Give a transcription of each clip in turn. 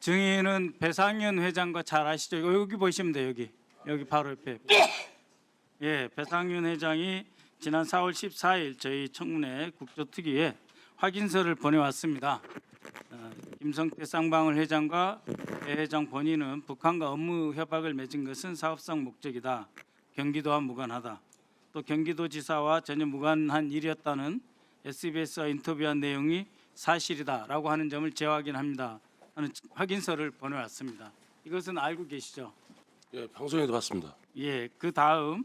증인은 배상윤 회장과 잘 아시죠? 여기 보시면 돼요. 여기 바로 옆에. 예, 배상윤 회장이 지난 4월 14일 저희 청문회 국조특위에 확인서를 보내왔습니다. 김성태 쌍방울 회장과 배 회장 본인은 북한과 업무 협약을 맺은 것은 사업상 목적이다. 경기도와 무관하다. 또 경기도지사와 전혀 무관한 일이었다는 SBS와 인터뷰한 내용이 사실이다라고 하는 점을 재확인합니다. 하는 확인서를 보내왔습니다. 이것은 알고 계시죠? 예, 방송에도 봤습니다. 예, 그 다음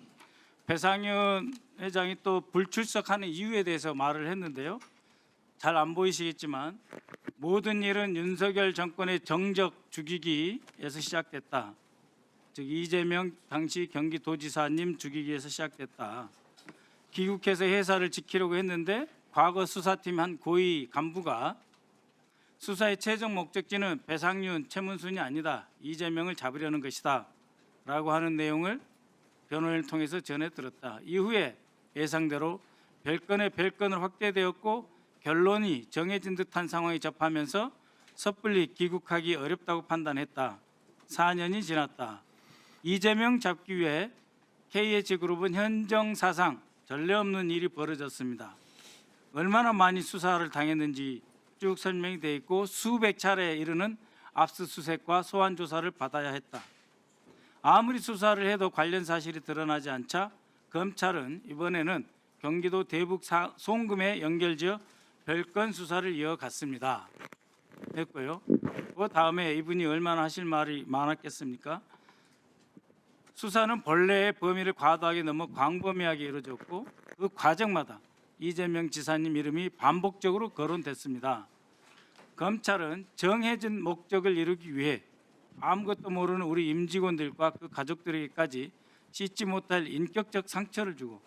배상윤 회장이 또 불출석하는 이유에 대해서 말을 했는데요. 잘 안 보이시겠지만 모든 일은 윤석열 정권의 정적 죽이기에서 시작됐다. 즉 이재명 당시 경기도지사님 죽이기에서 시작됐다. 귀국해서 회사를 지키려고 했는데 과거 수사팀 한 고위 간부가 수사의 최종 목적지는 배상윤, 최문순이 아니다. 이재명을 잡으려는 것이다. 라고 하는 내용을 변호인을 통해서 전해 들었다. 이후에 예상대로 별건의 별건을 확대되었고 결론이 정해진 듯한 상황에 접하면서 섣불리 귀국하기 어렵다고 판단했다. 4년이 지났다. 이재명 잡기 위해 KH그룹은 현정사상 전례 없는 일이 벌어졌습니다. 얼마나 많이 수사를 당했는지 쭉 설명이 되어 있고 수백 차례에 이르는 압수수색과 소환 조사를 받아야 했다. 아무리 수사를 해도 관련 사실이 드러나지 않자 검찰은 이번에는 경기도 대북 송금에 연결지어 별건 수사를 이어갔습니다. 됐고요. 그 다음에 이분이 얼마나 하실 말이 많았겠습니까? 수사는 본래의 범위를 과도하게 넘어 광범위하게 이루어졌고 그 과정마다 이재명 지사님 이름이 반복적으로 거론됐습니다. 검찰은 정해진 목적을 이루기 위해 아무것도 모르는 우리 임직원들과 그 가족들에게까지 씻지 못할 인격적 상처를 주고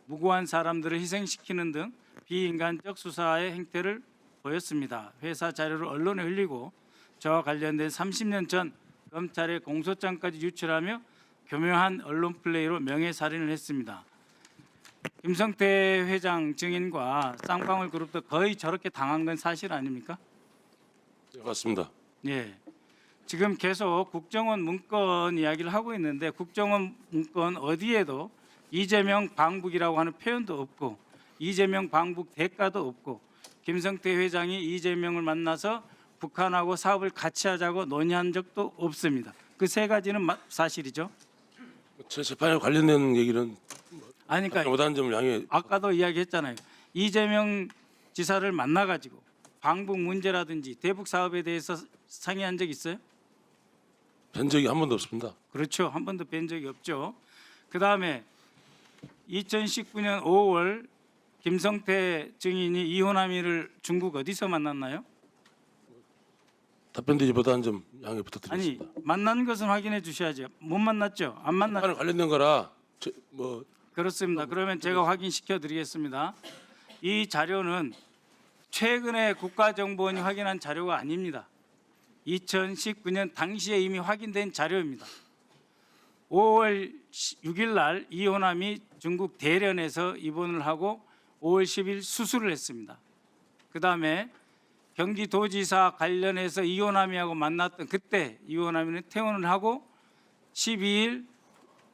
무고한 사람들을 희생시키는 등 비인간적 수사의 행태를 보였습니다. 회사 자료를 언론에 흘리고 저와 관련된 30년 전 검찰의 공소장까지 유출하며 교묘한 언론 플레이로 명예살인을 했습니다. 김성태 회장 증인과 쌍방울 그룹도 거의 저렇게 당한 건 사실 아닙니까? 네, 맞습니다. 예. 지금 계속 국정원 문건 이야기를 하고 있는데 국정원 문건 어디에도 이재명 방북이라고 하는 표현도 없고 이재명 방북 대가도 없고 김성태 회장이 이재명을 만나서 북한하고 사업을 같이 하자고 논의한 적도 없습니다. 그 세 가지는 사실이죠? 제 재판에 관련된 얘기는 아니 그러니까 못한 점을 양해. 아까도 이야기했잖아요. 이재명 지사를 만나가지고 방북 문제라든지 대북 사업에 대해서 상의한 적 있어요? 뵌 적이 한 번도 없습니다. 그렇죠. 한 번도 뵌 적이 없죠. 그다음에 2019년 5월 김성태 증인이 이호남이를 중국 어디서 만났나요? 답변드리지 못한 점 양해 아니 부탁드리겠습니다. 만난 것은 확인해 주셔야죠. 못 만났죠? 안 만났죠? 재판에 관련된 거라 그렇습니다. 그러면 제가 확인시켜 드리겠습니다. 이 자료는 최근에 국가정보원이 확인한 자료가 아닙니다. 2019년 당시에 이미 확인된 자료입니다. 5월 6일 날 이호남이 중국 대련에서 입원을 하고 5월 10일 수술을 했습니다. 그다음에 경기도지사 관련해서 이호남이하고 만났던 그때 이호남이는 퇴원을 하고 12일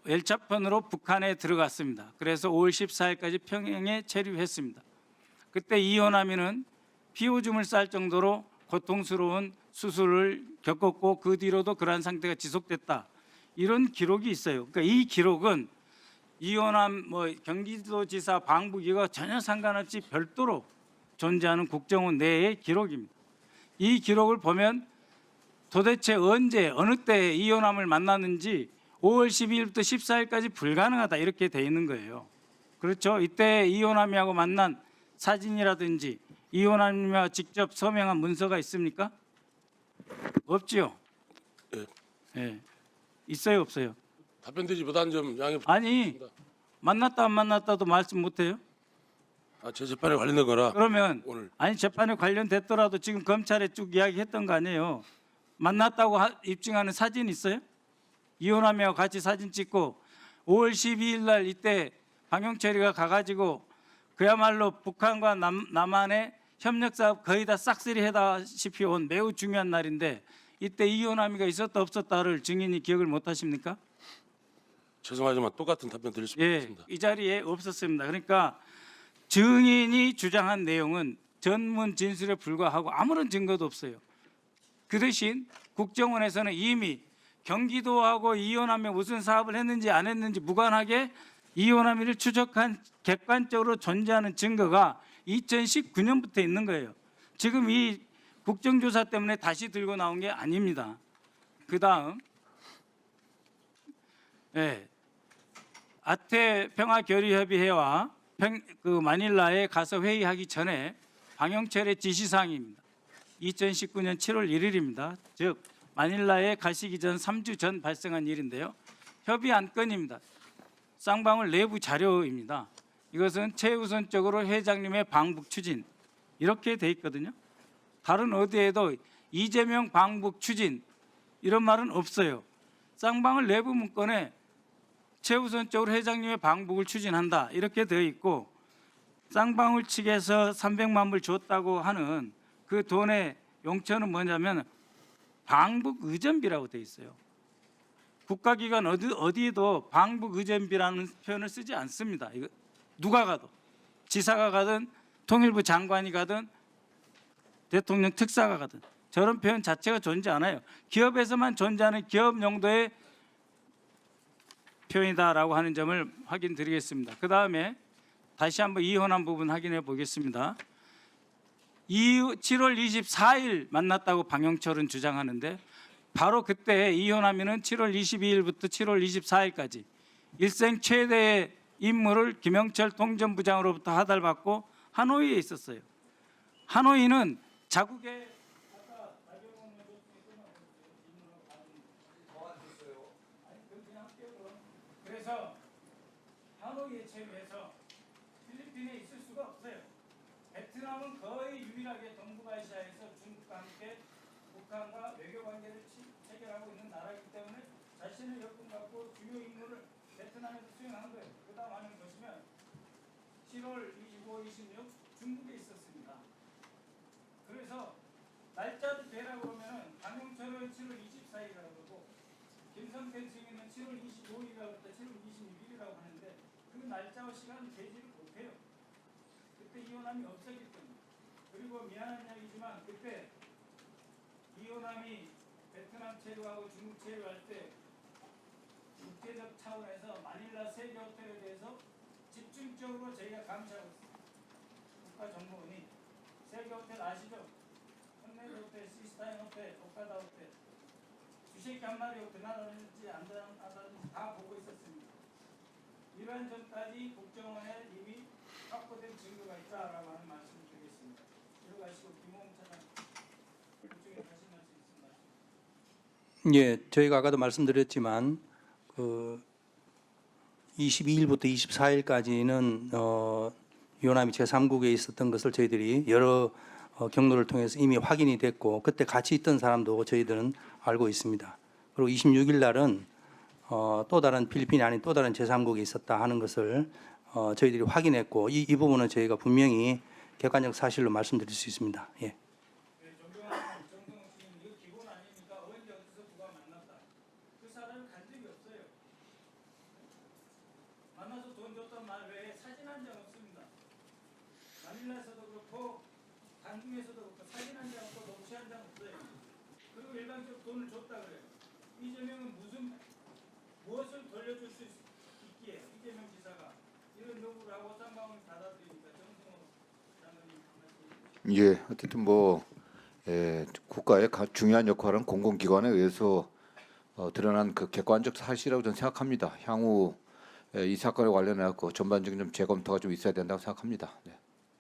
열차편으로 북한에 들어갔습니다. 그래서 5월 14일까지 평양에 체류했습니다. 그때 이호남이는 피오줌을 쌀 정도로 고통스러운 수술을 겪었고 그 뒤로도 그러한 상태가 지속됐다. 이런 기록이 있어요. 그러니까 이 기록은 이호남 경기도지사 방북 이거 전혀 상관없이 별도로 존재하는 국정원 내의 기록입니다. 이 기록을 보면 도대체 언제 어느 때 이호남을 만났는지 5월 12일부터 14일까지 불가능하다 이렇게 돼 있는 거예요. 그렇죠? 이때 이호남이하고 만난 사진이라든지 이호남이와 직접 서명한 문서가 있습니까? 없지요. 예. 예. 있어요, 없어요? 답변드리지 못한 점 양해 아니 부탁드립니다. 만났다 안 만났다도 말씀 못해요? 제 재판에 관련된 거라 그러면 오늘 아니 재판에 관련됐더라도 지금 검찰에 쭉 이야기했던 거 아니에요? 만났다고 입증하는 사진 있어요? 이호남이하고 같이 사진 찍고 5월 12일 날 이때 방영철이가 가가지고 그야말로 북한과 남한의 협력 사업 거의 다 싹쓸이 해다시피 온 매우 중요한 날인데 이때 이호남이가 있었다 없었다를 증인이 기억을 못 하십니까? 죄송하지만 똑같은 답변 드릴 수가 예, 없습니다. 이 자리에 없었습니다. 그러니까 증인이 주장한 내용은 전문 진술에 불과하고 아무런 증거도 없어요. 그 대신 국정원에서는 이미 경기도하고 이호남이 무슨 사업을 했는지 안 했는지 무관하게 이호남이를 추적한 객관적으로 존재하는 증거가 2019년부터 있는 거예요. 지금 이 국정조사 때문에 다시 들고 나온 게 아닙니다. 그 다음 아태 평화교류협의회와 마닐라에 가서 회의하기 전에 방영철의 지시사항입니다. 2019년 7월 1일입니다. 즉 마닐라에 가시기 전 3주 전 발생한 일인데요. 협의 안건입니다. 쌍방울 내부 자료입니다. 이것은 최우선적으로 회장님의 방북 추진 이렇게 돼 있거든요. 다른 어디에도 이재명 방북 추진 이런 말은 없어요. 쌍방울 내부 문건에 최우선적으로 회장님의 방북을 추진한다 이렇게 되어 있고 쌍방울 측에서 300만 불 줬다고 하는 그 돈의 용처는 뭐냐면 방북 의전비라고 되어 있어요. 국가기관 어디에도 방북 의전비라는 표현을 쓰지 않습니다. 이거 누가 가도 지사가 가든 통일부 장관이 가든 대통령 특사가 가든 저런 표현 자체가 존재 않아요. 기업에서만 존재하는 기업 용도의 표현이다라고 하는 점을 확인드리겠습니다. 그 다음에 다시 한번 이혼한 부분 확인해 보겠습니다. 7월 24일 만났다고 방영철은 주장하는데 바로 그때 이혼하면은 7월 22일부터 7월 24일까지 일생 최대의 임무를 김영철 통전부장으로부터 하달받고 하노이에 있었어요. 하노이는 자국의 그래서 하노이에 체류해서 필리핀에 있을 수가 없어요. 베트남은 거의 유일하게 동북아시아에서 중국과 함께 북한과 외교 관계를 체결하고 있는 나라이기 때문에 자신의 여건 갖고 주요 임무를 베트남에서 수행한 거예요. 그 다음 화면 보시면 7월 25, 26 중국에 있었습니다. 그래서 날짜를 대라고 하면 강용철은 7월 24일이라고 그러고 김성태 증인은 7월 25일이라고 7월 26일이라고 하는데 그 날짜와 시간을 대지를 못해요. 그때 이호남이 없었기 때문에. 그리고 미안한 이야기지만 그때 이호남이 베트남 체류하고 중국 체류할 때 국제적 차원에서 마닐라 세계 호텔에 대해서 집중적으로 저희가 감시하고 있습니다. 국가정보원이 세계 호텔 아시죠? 현대 호텔, 시스타인 호텔, 오카다 호텔 주식 한 마리 드나드는지 안 드나드는지 다 보고 있었습니다. 이러한 점까지 국정원에 이미 확보된 증거가 있다라고 하는 말씀을 드리겠습니다. 들어가시고 김홍 차장 국정에 하신 말씀 있습니다. 예, 저희가 아까도 말씀드렸지만 그 22일부터 24일까지는 이호남이 제3국에 있었던 것을 저희들이 여러 경로를 통해서 이미 확인이 됐고 그때 같이 있던 사람도 저희들은 알고 있습니다. 그리고 26일 날은 또 다른 필리핀이 아닌 또 다른 제3국에 있었다 하는 것을 저희들이 확인했고 이 부분은 저희가 분명히 객관적 사실로 말씀드릴 수 있습니다. 예. 정동원 씨는 이거 기본 아닙니까? 언제 어디서 누가 만났다. 그 사람을 간 적이 없어요. 만나서 돈 줬던 말 외에 사진 한 장 없습니다. 마닐라에서도 그렇고 단중에서도 그렇고 사진 한 장 없고 녹취 한 장 없어요. 그리고 일방적으로 돈을 줬다 그래요. 이재명은 무엇을 돌려줄 수 있기에 이재명 지사가 이런 요구를 하고 쌍방울 받아들이니까 정승호 장관님 한 말씀. 예, 어쨌든 국가의 중요한 역할은 공공기관에 의해서 드러난 그 객관적 사실이라고 저는 생각합니다. 향후 이 사건에 관련해 갖고 전반적인 좀 재검토가 좀 있어야 된다고 생각합니다. 네.